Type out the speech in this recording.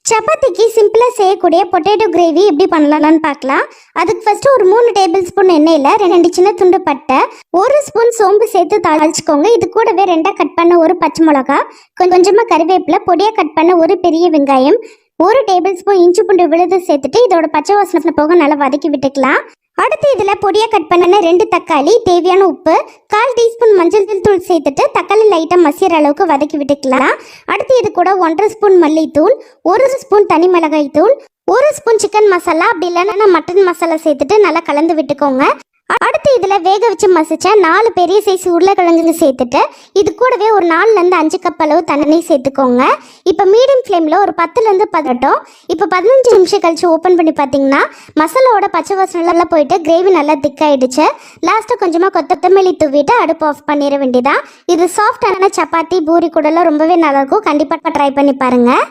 சப்பாத்திக்கு சிம்பிளாக செய்யக்கூடிய பொட்டேட்டோ கிரேவி எப்படி பண்ணலாம்னு பார்க்கலாம். அதுக்கு ஃபஸ்ட்டு ஒரு 3 டேபிள் ஸ்பூன் எண்ணெயில் 2 சின்ன துண்டு பட்டை, 1 ஸ்பூன் சோம்பு சேர்த்து தாளிச்சுக்கோங்க. இது கூடவே 2 கட் பண்ண ஒரு பச்சை மிளகா, கொஞ்சமாக கறிவேப்பிலை, பொடியாக கட் பண்ண ஒரு பெரிய வெங்காயம், 1 டேபிள் ஸ்பூன் இஞ்சி பூண்டு விழுது சேர்த்துட்டு இதோட பச்சை வாசனை போக நல்லா வதக்கி விட்டுக்கலாம். அடுத்து இதில் பொடியாக கட் பண்ண 2 தக்காளி, தேவையான உப்பு, 1/4 டீஸ்பூன் மஞ்சள் தூள் சேர்த்துட்டு தக்காளி லைட்டாக மசிகிற அளவுக்கு வதக்கி விட்டுக்கலாம். அடுத்து இது கூட 1/2 ஸ்பூன் மல்லித்தூள், 1 ஸ்பூன் தனி மிளகாய் தூள், 1 ஸ்பூன் சிக்கன் மசாலா, அப்படி இல்லைன்னா மட்டன் மசாலா சேர்த்துட்டு நல்லா கலந்து விட்டுக்கோங்க. அடுத்து இதில் வேக வச்சு மசிச்ச 4 பெரிய சைஸ் உருளைக்கிழங்கு சேர்த்துட்டு இது கூடவே ஒரு 4லேருந்து 5 கப் அளவு தண்ணி சேர்த்துக்கோங்க. இப்போ மீடியம் ஃப்ளேமில் ஒரு 10லேருந்து 18, இப்போ 15 நிமிஷம் கழிச்சு ஓப்பன் பண்ணி பார்த்தீங்கன்னா மசாலாவோட பச்சை வாசனைலாம் போயிட்டு கிரேவி நல்லா திக்காயிடுச்சு. லாஸ்ட்டாக கொஞ்சமாக கொத்தமல்லி தூவிட்டு அடுப்பு ஆஃப் பண்ணிட வேண்டியதான். இது சாஃப்டான சப்பாத்தி பூரி கூடலாம் ரொம்பவே நல்லாயிருக்கும். கண்டிப்பாக ட்ரை பண்ணி பாருங்கள்.